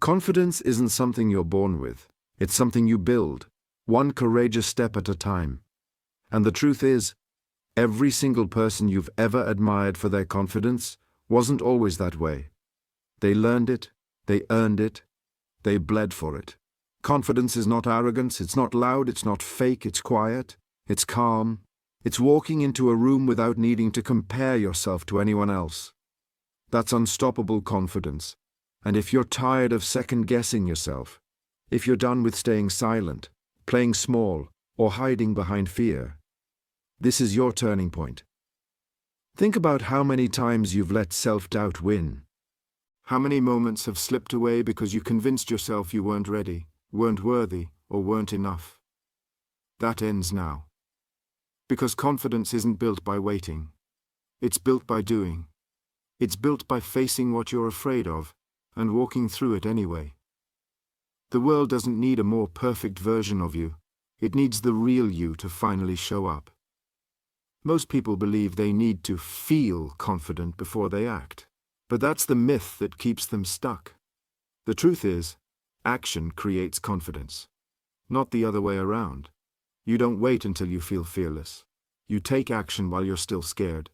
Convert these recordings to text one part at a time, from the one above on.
Confidence isn't something you're born with. It's something you build, one courageous step at a time. And the truth is, every single person you've ever admired for their confidence wasn't always that way. They learned it, they earned it, they bled for it. Confidence is not arrogance, it's not loud, it's not fake, it's quiet, it's calm. It's walking into a room without needing to compare yourself to anyone else. That's unstoppable confidence. And if you're tired of second-guessing yourself, if you're done with staying silent, playing small, or hiding behind fear, this is your turning point. Think about how many times you've let self-doubt win. How many moments have slipped away because you convinced yourself you weren't ready, weren't worthy, or weren't enough. That ends now. Because confidence isn't built by waiting. It's built by doing. It's built by facing what you're afraid of and walking through it anyway. The world doesn't need a more perfect version of you. It needs the real you to finally show up. Most people believe they need to feel confident before they act. But that's the myth that keeps them stuck. The truth is, action creates confidence. Not the other way around. You don't wait until you feel fearless. You take action while you're still scared.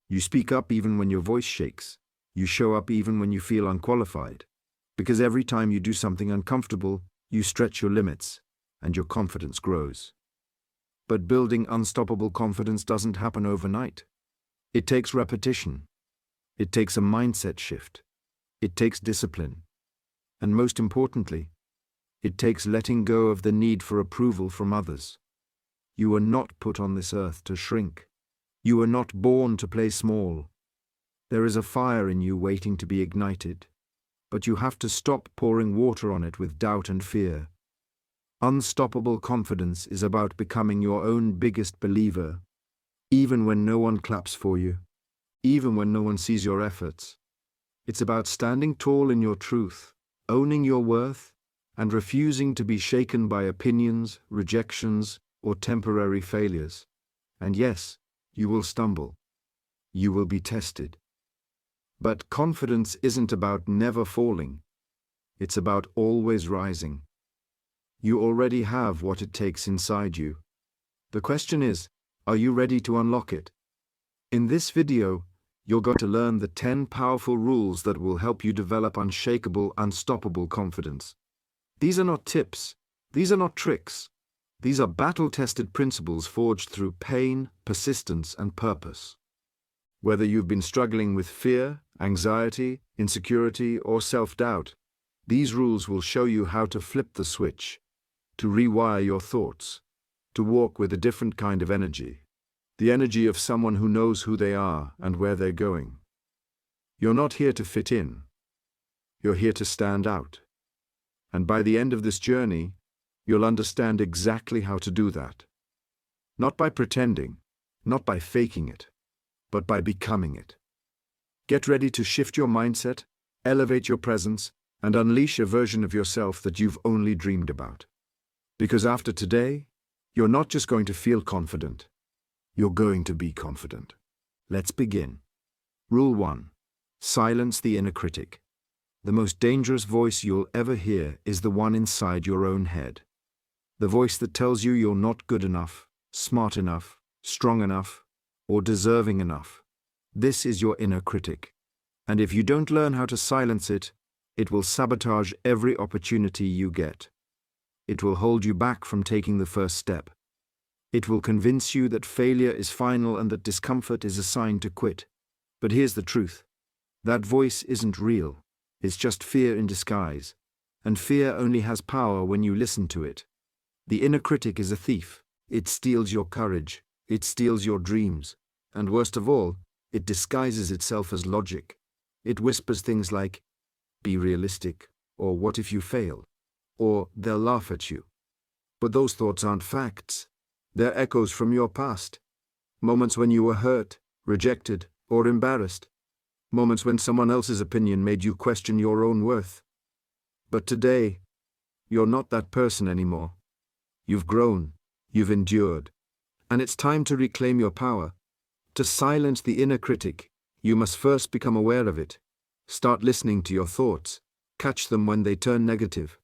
You speak up even when your voice shakes. You show up even when you feel unqualified. Because every time you do something uncomfortable, you stretch your limits, and your confidence grows. But building unstoppable confidence doesn't happen overnight. It takes repetition. It takes a mindset shift. It takes discipline. And most importantly, it takes letting go of the need for approval from others. You were not put on this earth to shrink. You were not born to play small. There is a fire in you waiting to be ignited, but you have to stop pouring water on it with doubt and fear. Unstoppable confidence is about becoming your own biggest believer, even when no one claps for you, even when no one sees your efforts. It's about standing tall in your truth, owning your worth, and refusing to be shaken by opinions, rejections, or temporary failures. And yes, you will stumble. You will be tested. But confidence isn't about never falling. It's about always rising. You already have what it takes inside you. The question is, are you ready to unlock it? In this video, you're going to learn the 10 powerful rules that will help you develop unshakable, unstoppable confidence. These are not tips. These are not tricks. These are battle-tested principles forged through pain, persistence, and purpose. Whether you've been struggling with fear, anxiety, insecurity, or self-doubt, these rules will show you how to flip the switch, to rewire your thoughts, to walk with a different kind of energy, the energy of someone who knows who they are and where they're going. You're not here to fit in. You're here to stand out. And by the end of this journey, you'll understand exactly how to do that. Not by pretending, not by faking it, but by becoming it. Get ready to shift your mindset, elevate your presence, and unleash a version of yourself that you've only dreamed about. Because after today, you're not just going to feel confident, you're going to be confident. Let's begin. Rule 1. Silence the inner critic. The most dangerous voice you'll ever hear is the one inside your own head. The voice that tells you you're not good enough, smart enough, strong enough, or deserving enough. This is your inner critic. And if you don't learn how to silence it, it will sabotage every opportunity you get. It will hold you back from taking the first step. It will convince you that failure is final and that discomfort is a sign to quit. But here's the truth. That voice isn't real. It's just fear in disguise. And fear only has power when you listen to it. The inner critic is a thief. It steals your courage. It steals your dreams. And worst of all, it disguises itself as logic. It whispers things like, "Be realistic," or "What if you fail?" or "They'll laugh at you." But those thoughts aren't facts. They're echoes from your past. Moments when you were hurt, rejected, or embarrassed. Moments when someone else's opinion made you question your own worth. But today, you're not that person anymore. You've grown, you've endured, and it's time to reclaim your power. To silence the inner critic, you must first become aware of it. Start listening to your thoughts. Catch them when they turn negative.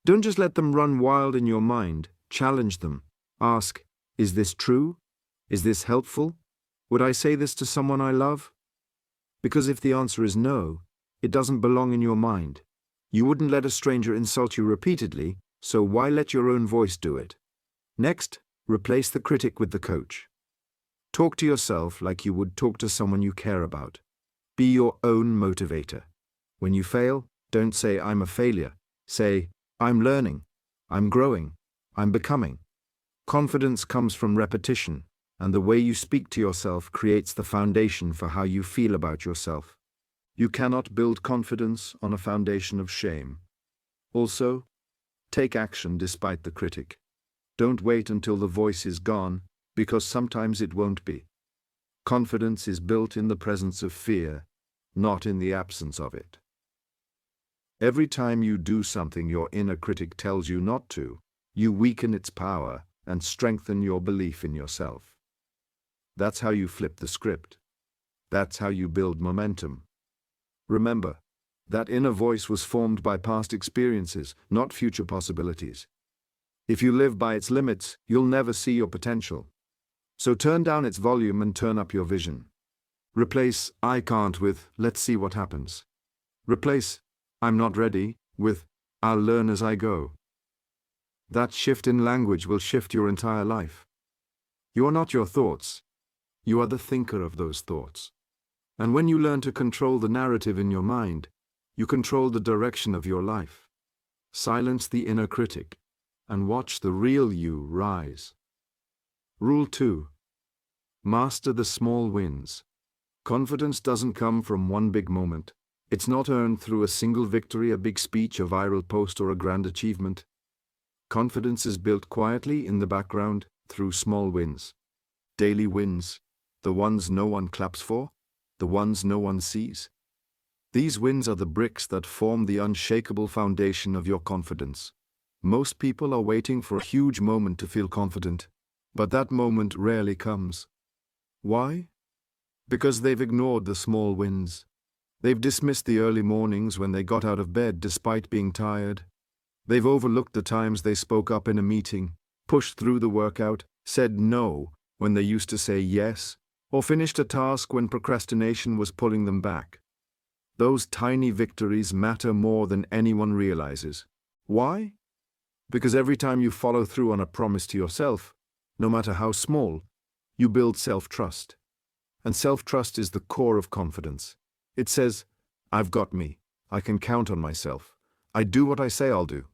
Don't just let them run wild in your mind. Challenge them. Ask, is this true? Is this helpful? Would I say this to someone I love? Because if the answer is no, it doesn't belong in your mind. You wouldn't let a stranger insult you repeatedly, so why let your own voice do it? Next, replace the critic with the coach. Talk to yourself like you would talk to someone you care about. Be your own motivator. When you fail, don't say, I'm a failure. Say, I'm learning, I'm growing, I'm becoming. Confidence comes from repetition, and the way you speak to yourself creates the foundation for how you feel about yourself. You cannot build confidence on a foundation of shame. Also, take action despite the critic. Don't wait until the voice is gone, because sometimes it won't be. Confidence is built in the presence of fear, not in the absence of it. Every time you do something your inner critic tells you not to, you weaken its power and strengthen your belief in yourself. That's how you flip the script. That's how you build momentum. Remember, that inner voice was formed by past experiences, not future possibilities. If you live by its limits, you'll never see your potential. So turn down its volume and turn up your vision. Replace I can't with let's see what happens. Replace I'm not ready with I'll learn as I go. That shift in language will shift your entire life. You are not your thoughts. You are the thinker of those thoughts. And when you learn to control the narrative in your mind, you control the direction of your life. Silence the inner critic and watch the real you rise. Rule 2. Master the small wins. Confidence doesn't come from one big moment. It's not earned through a single victory, a big speech, a viral post, or a grand achievement. Confidence is built quietly in the background through small wins. Daily wins, the ones no one claps for, the ones no one sees. These wins are the bricks that form the unshakable foundation of your confidence. Most people are waiting for a huge moment to feel confident, but that moment rarely comes. Why? Because they've ignored the small wins. They've dismissed the early mornings when they got out of bed despite being tired. They've overlooked the times they spoke up in a meeting, pushed through the workout, said no when they used to say yes, or finished a task when procrastination was pulling them back. Those tiny victories matter more than anyone realizes. Why? Because every time you follow through on a promise to yourself, no matter how small, you build self-trust. And self-trust is the core of confidence. It says, I've got me. I can count on myself. I do what I say I'll do.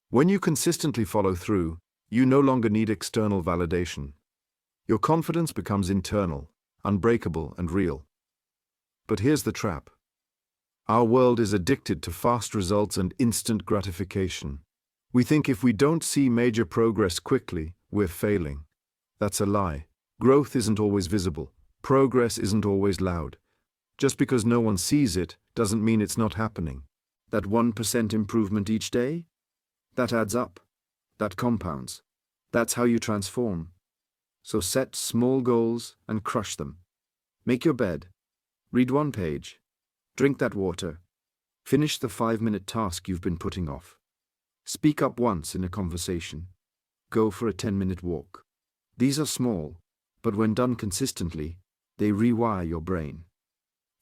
When you consistently follow through, you no longer need external validation. Your confidence becomes internal, unbreakable, and real. But here's the trap. Our world is addicted to fast results and instant gratification. We think if we don't see major progress quickly, we're failing. That's a lie. Growth isn't always visible. Progress isn't always loud. Just because no one sees it doesn't mean it's not happening. That 1% improvement each day? That adds up. That compounds. That's how you transform. So set small goals and crush them. Make your bed. Read one page. Drink that water. Finish the 5-minute task you've been putting off. Speak up once in a conversation. Go for a 10-minute walk. These are small, but when done consistently, they rewire your brain.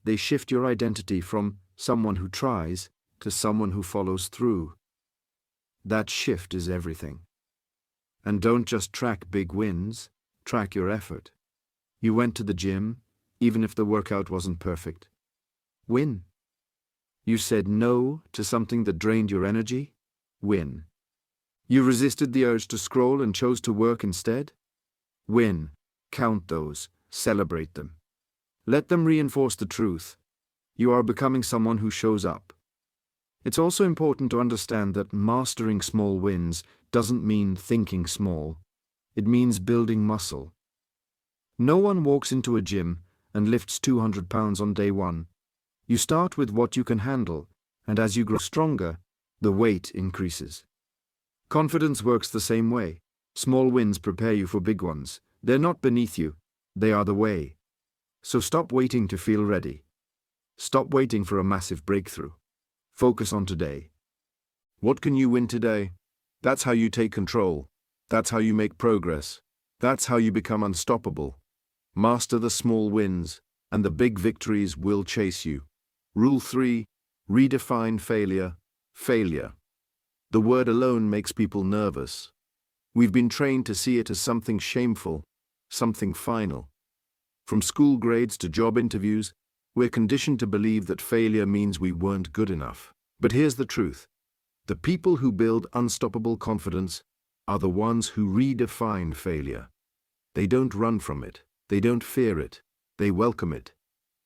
They shift your identity from someone who tries to someone who follows through. That shift is everything. And don't just track big wins, track your effort. You went to the gym, even if the workout wasn't perfect. Win. You said no to something that drained your energy? Win. You resisted the urge to scroll and chose to work instead? Win. Count those. Celebrate them. Let them reinforce the truth. You are becoming someone who shows up. It's also important to understand that mastering small wins doesn't mean thinking small. It means building muscle. No one walks into a gym and lifts 200 pounds on day one. You start with what you can handle, and as you grow stronger, the weight increases. Confidence works the same way. Small wins prepare you for big ones. They're not beneath you. They are the way. So stop waiting to feel ready. Stop waiting for a massive breakthrough. Focus on today. What can you win today? That's how you take control. That's how you make progress. That's how you become unstoppable. Master the small wins, and the big victories will chase you. Rule 3. Redefine failure. Failure. The word alone makes people nervous. We've been trained to see it as something shameful, something final. From school grades to job interviews, we're conditioned to believe that failure means we weren't good enough. But here's the truth. The people who build unstoppable confidence are the ones who redefine failure. They don't run from it. They don't fear it. They welcome it.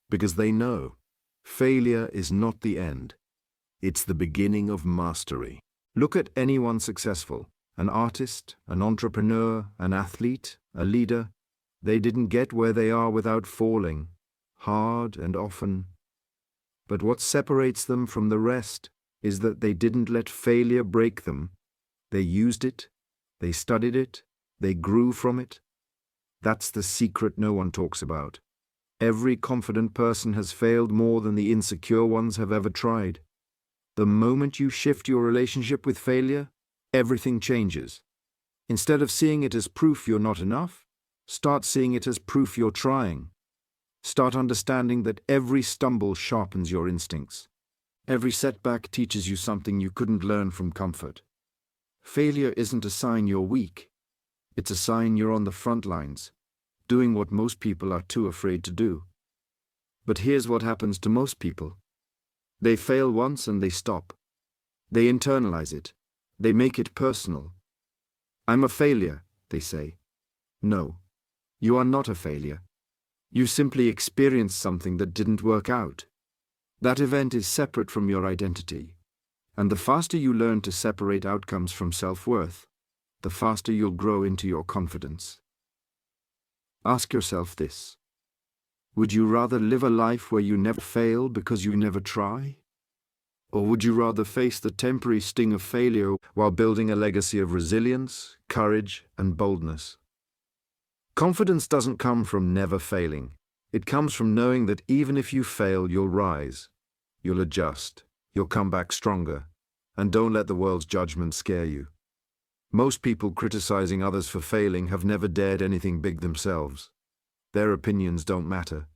Because they know failure is not the end. It's the beginning of mastery. Look at anyone successful. An artist, an entrepreneur, an athlete, a leader. They didn't get where they are without falling, hard and often. But what separates them from the rest is that they didn't let failure break them. They used it, they studied it, they grew from it. That's the secret no one talks about. Every confident person has failed more than the insecure ones have ever tried. The moment you shift your relationship with failure, everything changes. Instead of seeing it as proof you're not enough, start seeing it as proof you're trying. Start understanding that every stumble sharpens your instincts. Every setback teaches you something you couldn't learn from comfort. Failure isn't a sign you're weak. It's a sign you're on the front lines, doing what most people are too afraid to do. But here's what happens to most people. They fail once and they stop. They internalize it. They make it personal. I'm a failure, they say. No, you are not a failure. You simply experienced something that didn't work out. That event is separate from your identity. And the faster you learn to separate outcomes from self-worth, the faster you'll grow into your confidence. Ask yourself this. Would you rather live a life where you never fail because you never try? Or would you rather face the temporary sting of failure while building a legacy of resilience, courage, and boldness? Confidence doesn't come from never failing. It comes from knowing that even if you fail, you'll rise, you'll adjust, you'll come back stronger, and don't let the world's judgment scare you. Most people criticizing others for failing have never dared anything big themselves. Their opinions don't matter.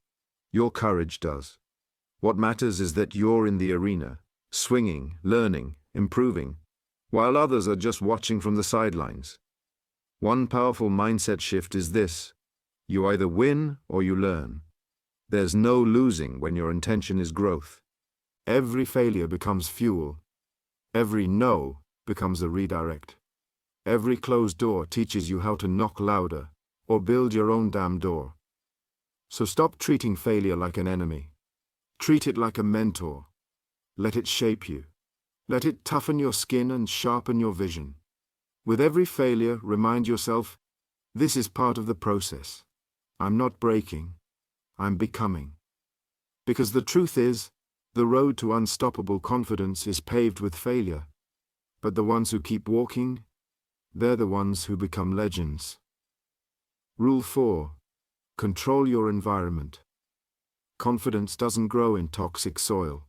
Your courage does. What matters is that you're in the arena, swinging, learning, improving, while others are just watching from the sidelines. One powerful mindset shift is this: you either win or you learn. There's no losing when your intention is growth. Every failure becomes fuel. Every no becomes a redirect. Every closed door teaches you how to knock louder or build your own damn door. So stop treating failure like an enemy. Treat it like a mentor. Let it shape you. Let it toughen your skin and sharpen your vision. With every failure, remind yourself, this is part of the process. I'm not breaking. I'm becoming. Because the truth is, the road to unstoppable confidence is paved with failure. But the ones who keep walking, they're the ones who become legends. Rule 4. Control your environment. Confidence doesn't grow in toxic soil.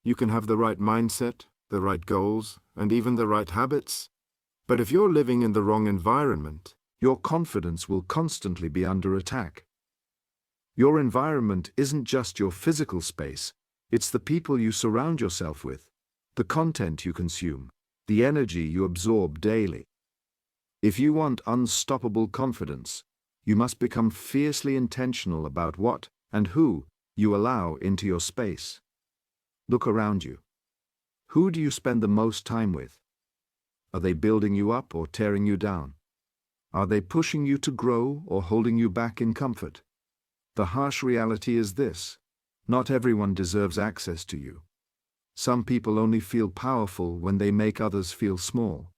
You can have the right mindset, the right goals, and even the right habits. But if you're living in the wrong environment, your confidence will constantly be under attack. Your environment isn't just your physical space, it's the people you surround yourself with, the content you consume, the energy you absorb daily. If you want unstoppable confidence, you must become fiercely intentional about what and who you allow into your space. Look around you. Who do you spend the most time with? Are they building you up or tearing you down? Are they pushing you to grow or holding you back in comfort? The harsh reality is this: not everyone deserves access to you. Some people only feel powerful when they make others feel small.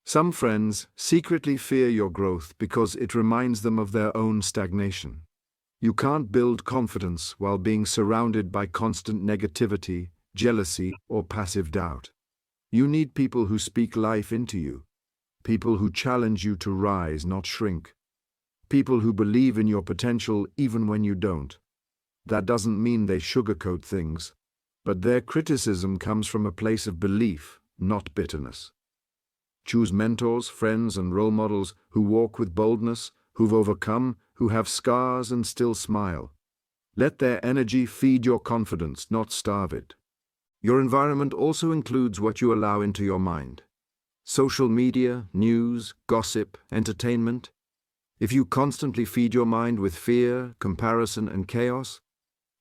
Some friends secretly fear your growth because it reminds them of their own stagnation. You can't build confidence while being surrounded by constant negativity, jealousy, or passive doubt. You need people who speak life into you, people who challenge you to rise, not shrink, people who believe in your potential even when you don't. That doesn't mean they sugarcoat things. But their criticism comes from a place of belief, not bitterness. Choose mentors, friends, and role models who walk with boldness, who've overcome, who have scars and still smile. Let their energy feed your confidence, not starve it. Your environment also includes what you allow into your mind. Social media, news, gossip, entertainment. If you constantly feed your mind with fear, comparison, and chaos,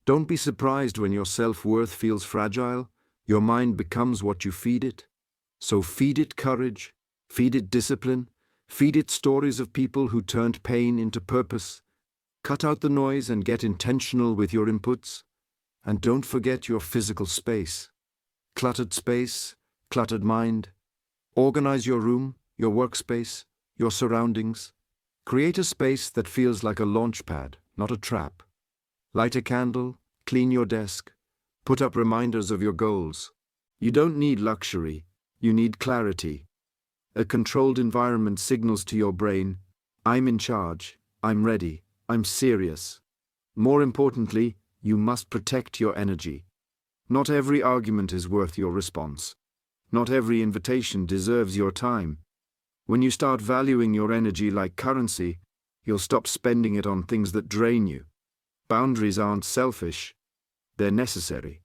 don't be surprised when your self-worth feels fragile. Your mind becomes what you feed it. So feed it courage, feed it discipline, feed it stories of people who turned pain into purpose. Cut out the noise and get intentional with your inputs. And don't forget your physical space. Space, cluttered mind. Organize your room, your workspace, your surroundings. Create a space that feels like a launch pad, not a trap. Light a candle, clean your desk, put up reminders of your goals. You don't need luxury, you need clarity. A controlled environment signals to your brain, I'm in charge, I'm ready, I'm serious. More importantly, you must protect your energy. Not every argument is worth your response. Not every invitation deserves your time. When you start valuing your energy like currency, you'll stop spending it on things that drain you. Boundaries aren't selfish, they're necessary.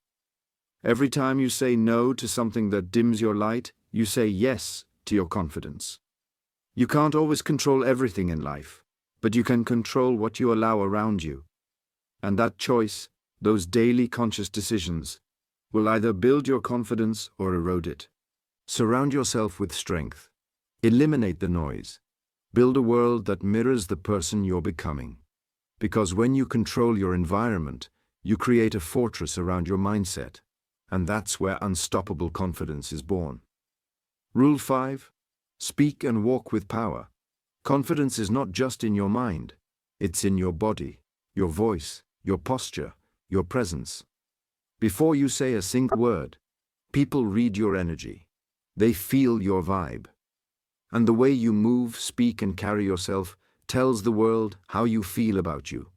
Every time you say no to something that dims your light, you say yes to your confidence. You can't always control everything in life, but you can control what you allow around you. And that choice, those daily conscious decisions, will either build your confidence or erode it. Surround yourself with strength. Eliminate the noise. Build a world that mirrors the person you're becoming. Because when you control your environment, you create a fortress around your mindset. And that's where unstoppable confidence is born. Rule 5. Speak and walk with power. Confidence is not just in your mind. It's in your body, your voice, your posture, your presence. Before you say a single word, people read your energy. They feel your vibe. And the way you move, speak, and carry yourself tells the world how you feel about you.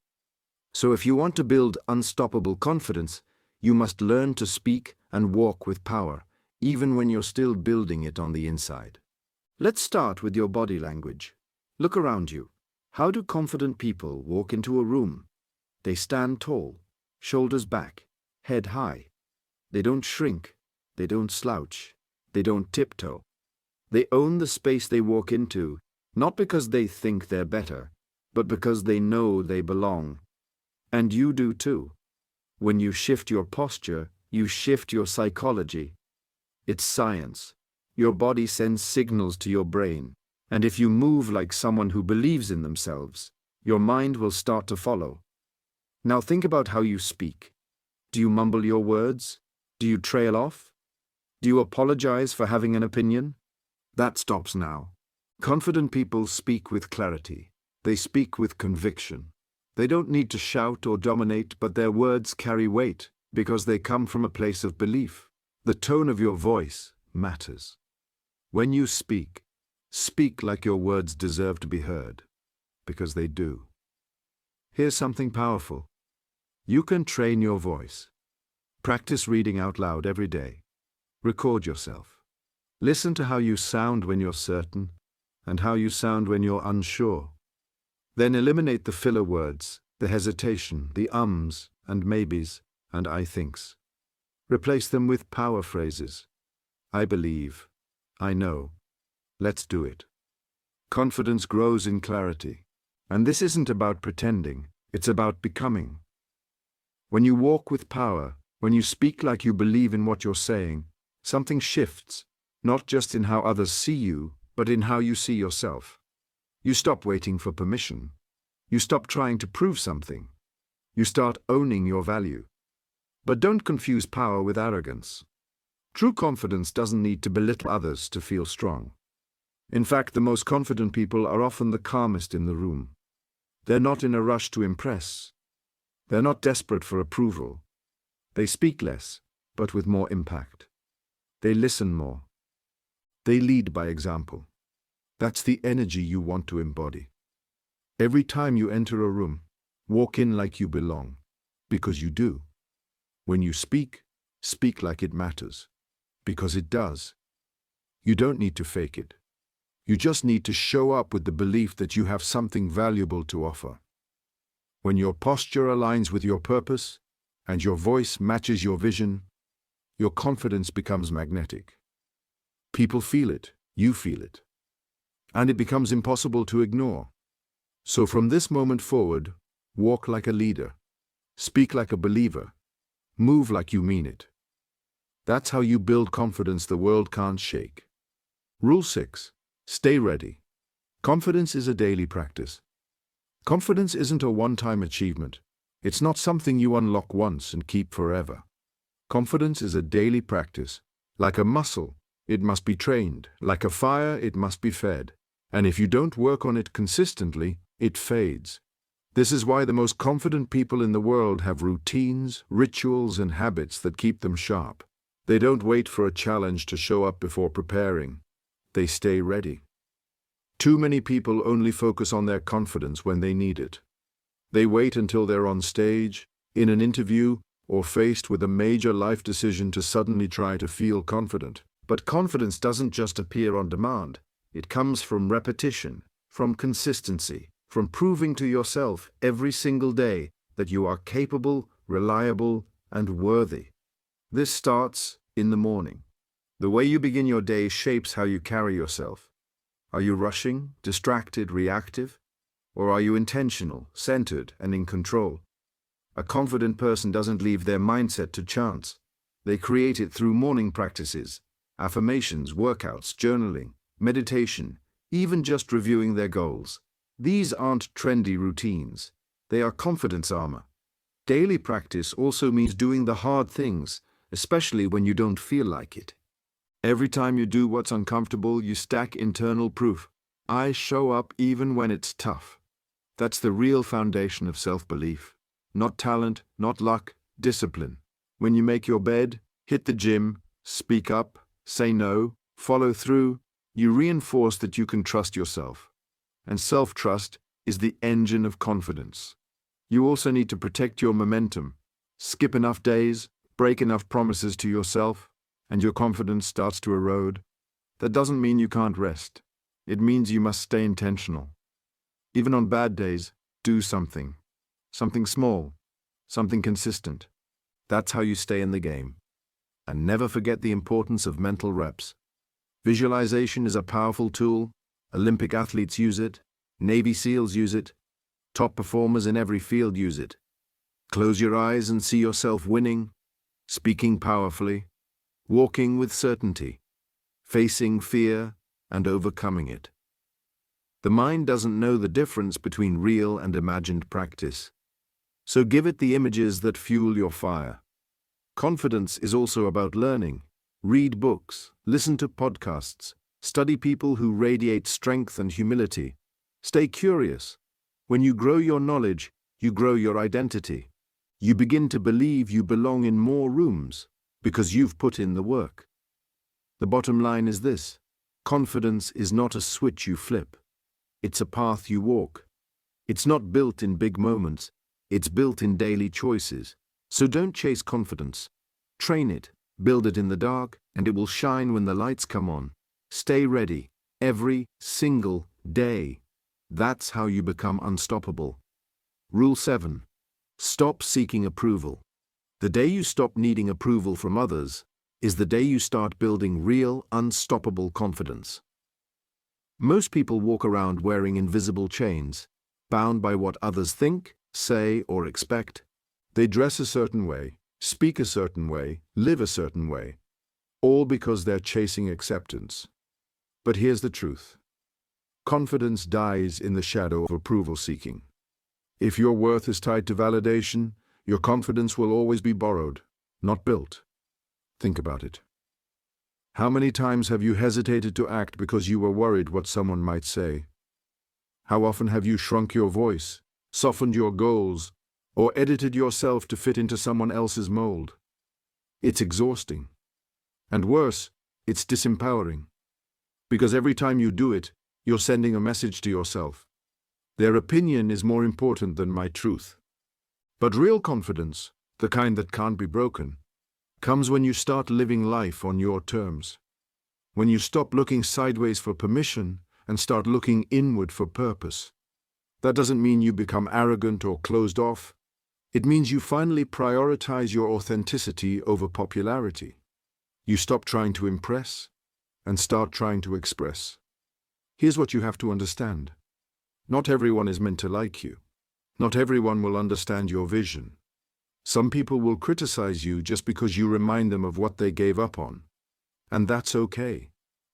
So if you want to build unstoppable confidence, you must learn to speak and walk with power, even when you're still building it on the inside. Let's start with your body language. Look around you. How do confident people walk into a room? They stand tall, shoulders back, head high. They don't shrink, they don't slouch, they don't tiptoe. They own the space they walk into, not because they think they're better, but because they know they belong. And you do too. When you shift your posture, you shift your psychology. It's science. Your body sends signals to your brain, and if you move like someone who believes in themselves, your mind will start to follow. Now think about how you speak. Do you mumble your words? Do you trail off? Do you apologize for having an opinion? That stops now. Confident people speak with clarity. They speak with conviction. They don't need to shout or dominate, but their words carry weight because they come from a place of belief. The tone of your voice matters. When you speak, speak like your words deserve to be heard, because they do. Here's something powerful. You can train your voice. Practice reading out loud every day. Record yourself. Listen to how you sound when you're certain, and how you sound when you're unsure. Then eliminate the filler words, the hesitation, the ums and maybes, and I thinks. Replace them with power phrases. I believe. I know. Let's do it. Confidence grows in clarity. And this isn't about pretending, it's about becoming. When you walk with power, when you speak like you believe in what you're saying, something shifts. Not just in how others see you, but in how you see yourself. You stop waiting for permission. You stop trying to prove something. You start owning your value. But don't confuse power with arrogance. True confidence doesn't need to belittle others to feel strong. In fact, the most confident people are often the calmest in the room. They're not in a rush to impress. They're not desperate for approval. They speak less, but with more impact. They listen more. They lead by example. That's the energy you want to embody. Every time you enter a room, walk in like you belong, because you do. When you speak, Speak like it matters. Because it does. You don't need to fake it. You just need to show up with the belief that you have something valuable to offer. When your posture aligns with your purpose and your voice matches your vision, your confidence becomes magnetic. People feel it, you feel it, and it becomes impossible to ignore. So from this moment forward, walk like a leader, speak like a believer, move like you mean it. That's how you build confidence the world can't shake. Rule 6. Stay ready. Confidence is a daily practice. Confidence isn't a one-time achievement. It's not something you unlock once and keep forever. Confidence is a daily practice. Like a muscle, it must be trained. Like a fire, it must be fed. And if you don't work on it consistently, it fades. This is why the most confident people in the world have routines, rituals, and habits that keep them sharp. They don't wait for a challenge to show up before preparing. They stay ready. Too many people only focus on their confidence when they need it. They wait until they're on stage, in an interview, or faced with a major life decision to suddenly try to feel confident. But confidence doesn't just appear on demand. It comes from repetition, from consistency, from proving to yourself every single day that you are capable, reliable, and worthy. This starts in the morning. The way you begin your day shapes how you carry yourself. Are you rushing, distracted, reactive? Or are you intentional, centered, and in control? A confident person doesn't leave their mindset to chance. They create it through morning practices, affirmations, workouts, journaling, meditation, even just reviewing their goals. These aren't trendy routines. They are confidence armor. Daily practice also means doing the hard things, especially when you don't feel like it. Every time you do what's uncomfortable, you stack internal proof. I show up even when it's tough. That's the real foundation of self-belief. Not talent, not luck, discipline. When you make your bed, hit the gym, speak up, say no, follow through, you reinforce that you can trust yourself. And self-trust is the engine of confidence. You also need to protect your momentum. Skip enough days, break enough promises to yourself, and your confidence starts to erode. That doesn't mean you can't rest. It means you must stay intentional. Even on bad days, do something. Something small, something consistent. That's how you stay in the game. And never forget the importance of mental reps. Visualization is a powerful tool. Olympic athletes use it. Navy SEALs use it. Top performers in every field use it. Close your eyes and see yourself winning, speaking powerfully, walking with certainty, facing fear and overcoming it. The mind doesn't know the difference between real and imagined practice. So give it the images that fuel your fire. Confidence is also about learning. Read books, listen to podcasts, study people who radiate strength and humility. Stay curious. When you grow your knowledge, you grow your identity. You begin to believe you belong in more rooms because you've put in the work. The bottom line is this: confidence is not a switch you flip. It's a path you walk. It's not built in big moments. It's built in daily choices. So don't chase confidence. Train it, build it in the dark, and it will shine when the lights come on. Stay ready, every single day. That's how you become unstoppable. Rule 7. Stop seeking approval. The day you stop needing approval from others is the day you start building real, unstoppable confidence. Most people walk around wearing invisible chains, bound by what others think, say, or expect. They dress a certain way, speak a certain way, live a certain way, all because they're chasing acceptance. But here's the truth. Confidence dies in the shadow of approval seeking. If your worth is tied to validation, your confidence will always be borrowed, not built. Think about it. How many times have you hesitated to act because you were worried what someone might say? How often have you shrunk your voice, softened your goals, or edited yourself to fit into someone else's mold? It's exhausting. And worse, it's disempowering. Because every time you do it, you're sending a message to yourself. Their opinion is more important than my truth. But real confidence, the kind that can't be broken, comes when you start living life on your terms. When you stop looking sideways for permission and start looking inward for purpose. That doesn't mean you become arrogant or closed off. It means you finally prioritize your authenticity over popularity. You stop trying to impress and start trying to express. Here's what you have to understand. Not everyone is meant to like you. Not everyone will understand your vision. Some people will criticize you just because you remind them of what they gave up on. And that's okay,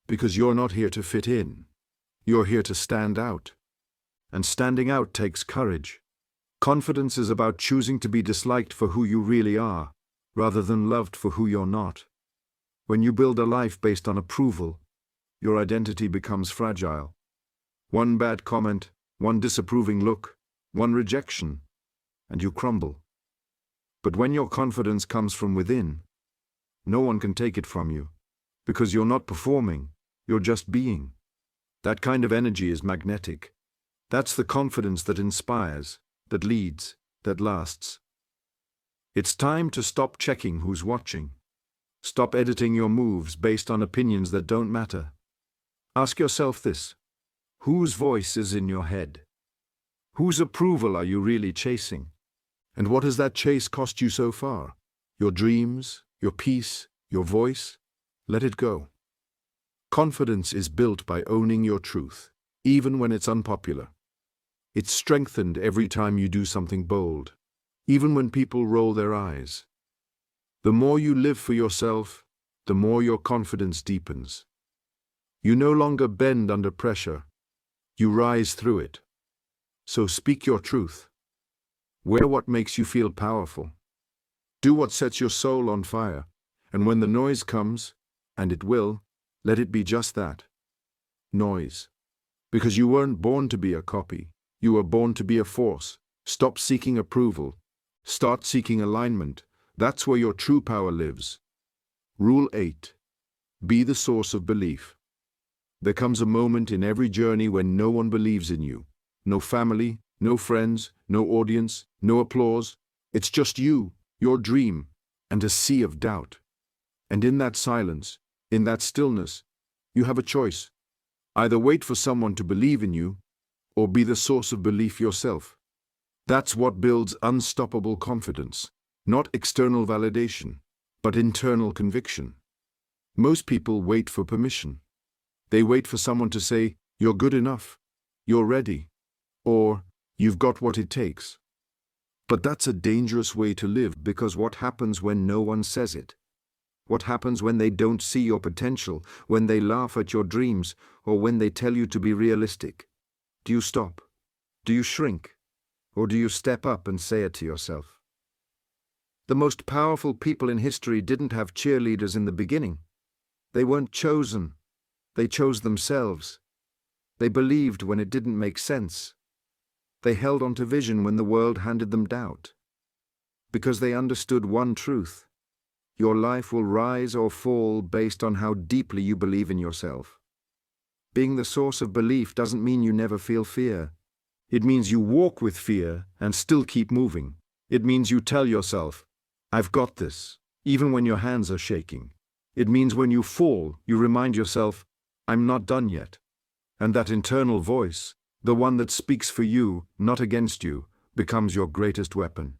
because you're not here to fit in. You're here to stand out. And standing out takes courage. Confidence is about choosing to be disliked for who you really are, rather than loved for who you're not. When you build a life based on approval, your identity becomes fragile. One bad comment, one disapproving look, one rejection, and you crumble. But when your confidence comes from within, no one can take it from you, because you're not performing, you're just being. That kind of energy is magnetic. That's the confidence that inspires, that leads, that lasts. It's time to stop checking who's watching. Stop editing your moves based on opinions that don't matter. Ask yourself this: whose voice is in your head? Whose approval are you really chasing? And what has that chase cost you so far? Your dreams, your peace, your voice? Let it go. Confidence is built by owning your truth, even when it's unpopular. It's strengthened every time you do something bold, even when people roll their eyes. The more you live for yourself, the more your confidence deepens. You no longer bend under pressure, you rise through it. So speak your truth. Wear what makes you feel powerful. Do what sets your soul on fire, and when the noise comes, and it will, let it be just that. Noise. Because you weren't born to be a copy. You were born to be a force. Stop seeking approval. Start seeking alignment. That's where your true power lives. Rule 8. Be the source of belief. There comes a moment in every journey when no one believes in you. No family, no friends, no audience, no applause. It's just you, your dream, and a sea of doubt. And in that silence, in that stillness, you have a choice. Either wait for someone to believe in you, or be the source of belief yourself. That's what builds unstoppable confidence. Not external validation, but internal conviction. Most people wait for permission. They wait for someone to say, "You're good enough," "You're ready," or "You've got what it takes." But that's a dangerous way to live, because what happens when no one says it? What happens when they don't see your potential, when they laugh at your dreams, or when they tell you to be realistic? Do you stop? Do you shrink? Or do you step up and say it to yourself? The most powerful people in history didn't have cheerleaders in the beginning. They weren't chosen. They chose themselves. They believed when it didn't make sense. They held on to vision when the world handed them doubt. Because they understood one truth: your life will rise or fall based on how deeply you believe in yourself. Being the source of belief doesn't mean you never feel fear. It means you walk with fear and still keep moving. It means you tell yourself, "I've got this," even when your hands are shaking. It means when you fall, you remind yourself, "I'm not done yet." And that internal voice, the one that speaks for you, not against you, becomes your greatest weapon.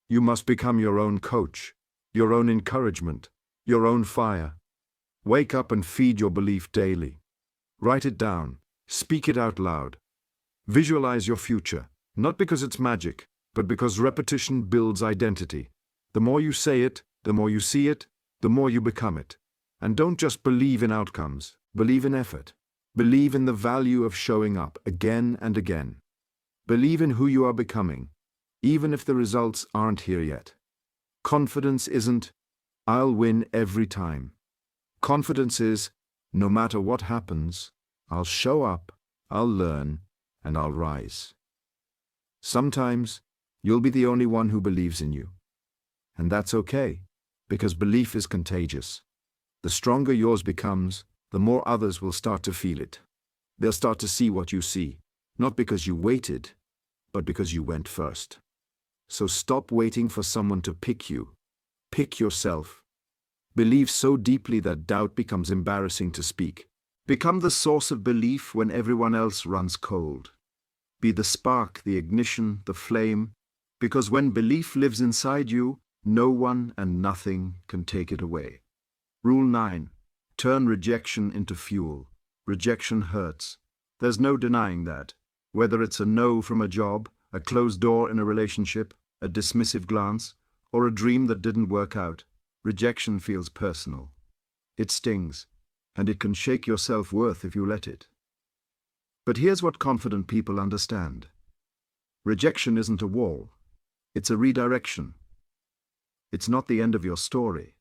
You must become your own coach, your own encouragement, your own fire. Wake up and feed your belief daily. Write it down. Speak it out loud. Visualize your future, not because it's magic, but because repetition builds identity. The more you say it, the more you see it, the more you become it. And don't just believe in outcomes, believe in effort. Believe in the value of showing up again and again. Believe in who you are becoming, even if the results aren't here yet. Confidence isn't, "I'll win every time." Confidence is, no matter what happens, I'll show up, I'll learn, and I'll rise. Sometimes, you'll be the only one who believes in you. And that's okay, because belief is contagious. The stronger yours becomes, the more others will start to feel it. They'll start to see what you see, not because you waited, but because you went first. So stop waiting for someone to pick you. Pick yourself. Believe so deeply that doubt becomes embarrassing to speak. Become the source of belief when everyone else runs cold. Be the spark, the ignition, the flame, because when belief lives inside you, no one and nothing can take it away. Rule 9. Turn rejection into fuel. Rejection hurts. There's no denying that. Whether it's a no from a job, a closed door in a relationship, a dismissive glance, or a dream that didn't work out, rejection feels personal. It stings, and it can shake your self-worth if you let it. But here's what confident people understand. Rejection isn't a wall. It's a redirection. It's not the end of your story.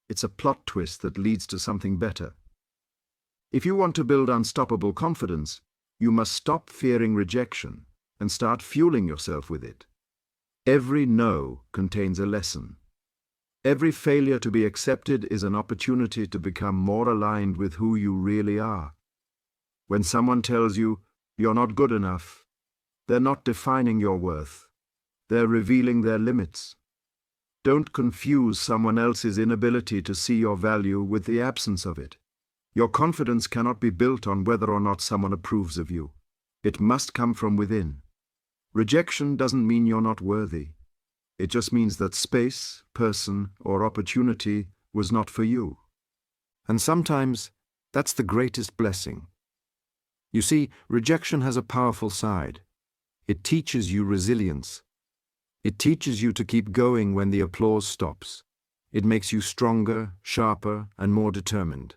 It's a plot twist that leads to something better. If you want to build unstoppable confidence, you must stop fearing rejection and start fueling yourself with it. Every no contains a lesson. Every failure to be accepted is an opportunity to become more aligned with who you really are. When someone tells you you're not good enough, they're not defining your worth. They're revealing their limits. Don't confuse someone else's inability to see your value with the absence of it. Your confidence cannot be built on whether or not someone approves of you. It must come from within. Rejection doesn't mean you're not worthy. It just means that space, person, or opportunity was not for you. And sometimes, that's the greatest blessing. You see, rejection has a powerful side. It teaches you resilience. It teaches you to keep going when the applause stops. It makes you stronger, sharper, and more determined.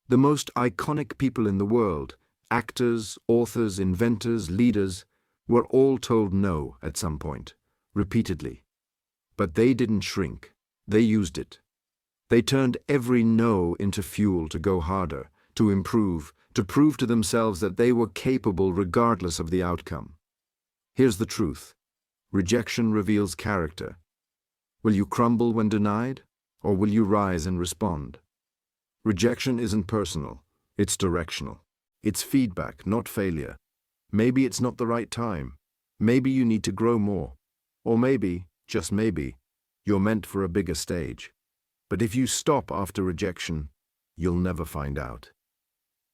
The most iconic people in the world, actors, authors, inventors, leaders, were all told no at some point, repeatedly. But they didn't shrink. They used it. They turned every no into fuel to go harder, to improve, to prove to themselves that they were capable regardless of the outcome. Here's the truth. Rejection reveals character. Will you crumble when denied, or will you rise and respond? Rejection isn't personal, it's directional. It's feedback, not failure. Maybe it's not the right time. Maybe you need to grow more. Or maybe, just maybe, you're meant for a bigger stage. But if you stop after rejection, you'll never find out.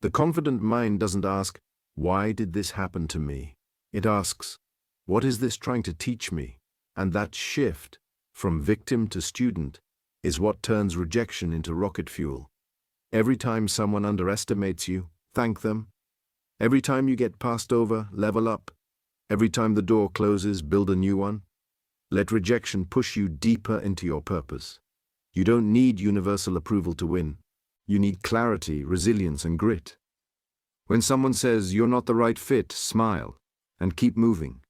The confident mind doesn't ask, why did this happen to me? It asks, what is this trying to teach me? And that shift, from victim to student, is what turns rejection into rocket fuel. Every time someone underestimates you, thank them. Every time you get passed over, level up. Every time the door closes, build a new one. Let rejection push you deeper into your purpose. You don't need universal approval to win. You need clarity, resilience, and grit. When someone says you're not the right fit, smile and keep moving.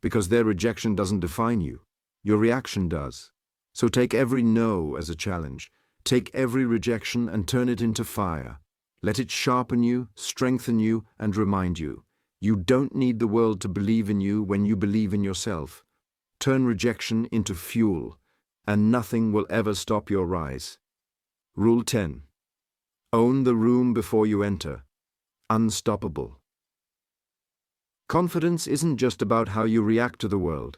Because their rejection doesn't define you. Your reaction does. So take every no as a challenge. Take every rejection and turn it into fire. Let it sharpen you, strengthen you, and remind you. You don't need the world to believe in you when you believe in yourself. Turn rejection into fuel, and nothing will ever stop your rise. Rule 10. Own the room before you enter. Unstoppable. Confidence isn't just about how you react to the world.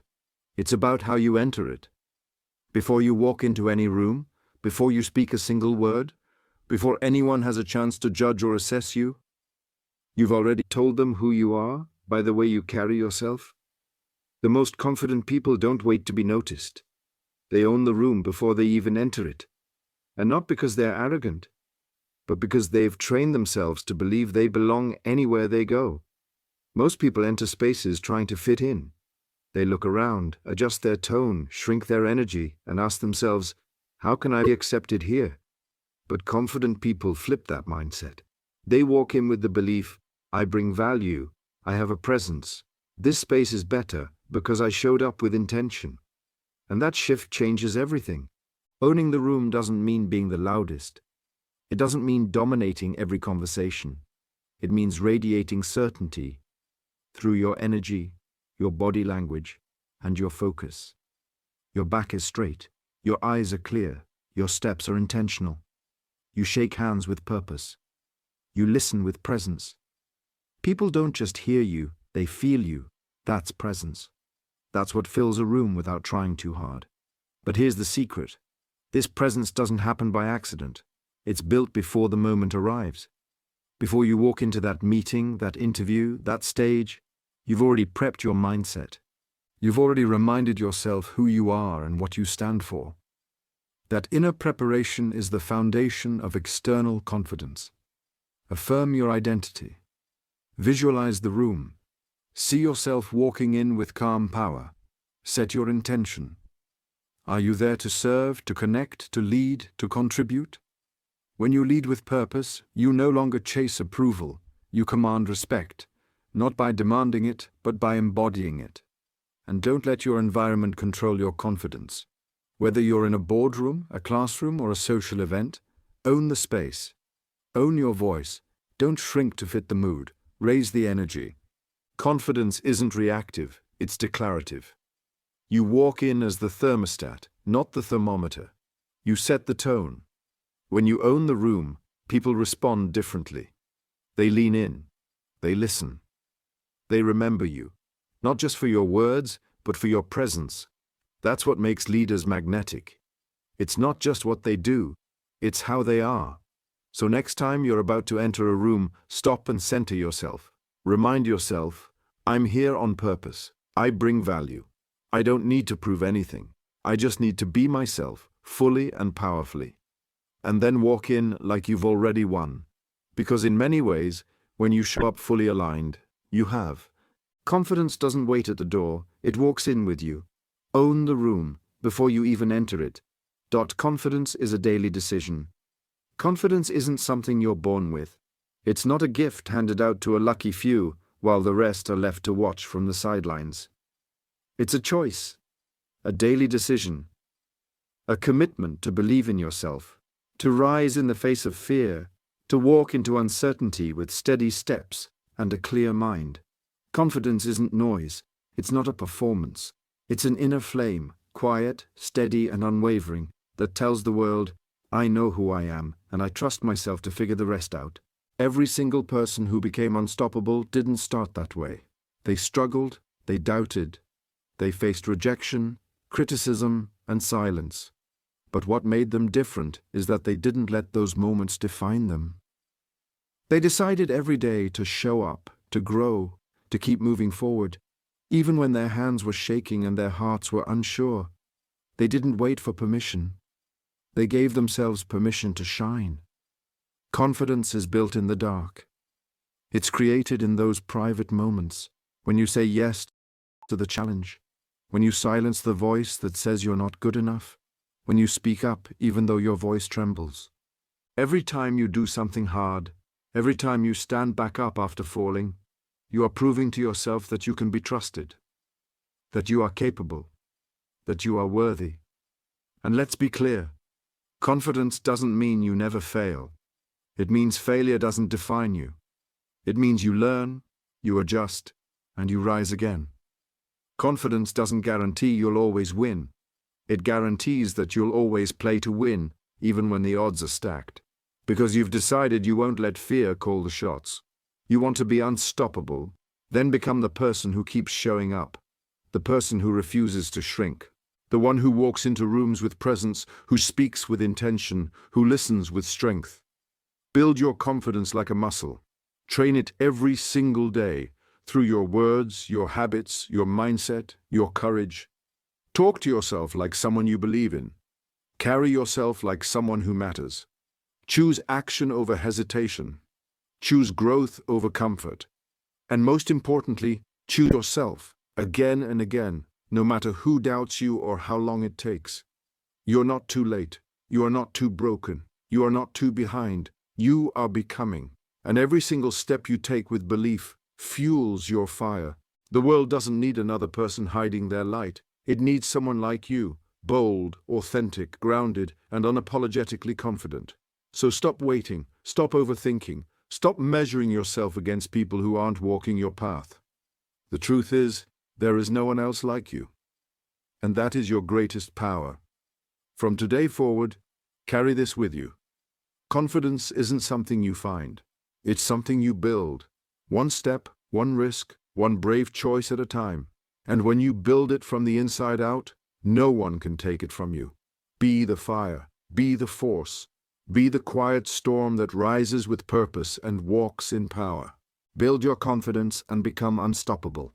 It's about how you enter it. Before you walk into any room, before you speak a single word, before anyone has a chance to judge or assess you, you've already told them who you are by the way you carry yourself. The most confident people don't wait to be noticed. They own the room before they even enter it. And not because they're arrogant, but because they've trained themselves to believe they belong anywhere they go. Most people enter spaces trying to fit in. They look around, adjust their tone, shrink their energy, and ask themselves, how can I be accepted here? But confident people flip that mindset. They walk in with the belief, I bring value, I have a presence. This space is better because I showed up with intention. And that shift changes everything. Owning the room doesn't mean being the loudest. It doesn't mean dominating every conversation. It means radiating certainty through your energy, your body language, and your focus. Your back is straight, your eyes are clear, your steps are intentional. You shake hands with purpose. You listen with presence. People don't just hear you, they feel you. That's presence. That's what fills a room without trying too hard. But here's the secret. This presence doesn't happen by accident. It's built before the moment arrives. Before you walk into that meeting, that interview, that stage, you've already prepped your mindset. You've already reminded yourself who you are and what you stand for. That inner preparation is the foundation of external confidence. Affirm your identity. Visualize the room. See yourself walking in with calm power. Set your intention. Are you there to serve, to connect, to lead, to contribute? When you lead with purpose, you no longer chase approval, you command respect, not by demanding it, but by embodying it. And don't let your environment control your confidence. Whether you're in a boardroom, a classroom, or a social event, own the space. Own your voice. Don't shrink to fit the mood. Raise the energy. Confidence isn't reactive, it's declarative. You walk in as the thermostat, not the thermometer. You set the tone. When you own the room, people respond differently. They lean in. They listen. They remember you, not just for your words, but for your presence. That's what makes leaders magnetic. It's not just what they do, it's how they are. So next time you're about to enter a room, stop and center yourself. Remind yourself, I'm here on purpose. I bring value. I don't need to prove anything. I just need to be myself, fully and powerfully. And then walk in like you've already won. Because in many ways, when you show up fully aligned, you have. Confidence doesn't wait at the door, it walks in with you. Own the room before you even enter it. Confidence is a daily decision. Confidence isn't something you're born with. It's not a gift handed out to a lucky few while the rest are left to watch from the sidelines. It's a choice, a daily decision, a commitment to believe in yourself, to rise in the face of fear, to walk into uncertainty with steady steps and a clear mind. Confidence isn't noise, it's not a performance. It's an inner flame, quiet, steady and unwavering, that tells the world, I know who I am, and I trust myself to figure the rest out. Every single person who became unstoppable didn't start that way. They struggled, they doubted, they faced rejection, criticism, and silence. But what made them different is that they didn't let those moments define them. They decided every day to show up, to grow, to keep moving forward, even when their hands were shaking and their hearts were unsure. They didn't wait for permission. They gave themselves permission to shine. Confidence is built in the dark. It's created in those private moments, when you say yes to the challenge, when you silence the voice that says you're not good enough, when you speak up even though your voice trembles. Every time you do something hard, every time you stand back up after falling, you are proving to yourself that you can be trusted, that you are capable, that you are worthy. And let's be clear, confidence doesn't mean you never fail. It means failure doesn't define you. It means you learn, you adjust, and you rise again. Confidence doesn't guarantee you'll always win. It guarantees that you'll always play to win, even when the odds are stacked. Because you've decided you won't let fear call the shots. You want to be unstoppable, then become the person who keeps showing up, the person who refuses to shrink, the one who walks into rooms with presence, who speaks with intention, who listens with strength. Build your confidence like a muscle. Train it every single day, through your words, your habits, your mindset, your courage. Talk to yourself like someone you believe in. Carry yourself like someone who matters. Choose action over hesitation. Choose growth over comfort. And most importantly, choose yourself, again and again, no matter who doubts you or how long it takes. You're not too late. You are not too broken. You are not too behind. You are becoming. And every single step you take with belief fuels your fire. The world doesn't need another person hiding their light. It needs someone like you, bold, authentic, grounded, and unapologetically confident. So stop waiting, stop overthinking, stop measuring yourself against people who aren't walking your path. The truth is, there is no one else like you. And that is your greatest power. From today forward, carry this with you. Confidence isn't something you find. It's something you build. One step, one risk, one brave choice at a time. And when you build it from the inside out, no one can take it from you. Be the fire. Be the force. Be the quiet storm that rises with purpose and walks in power. Build your confidence and become unstoppable.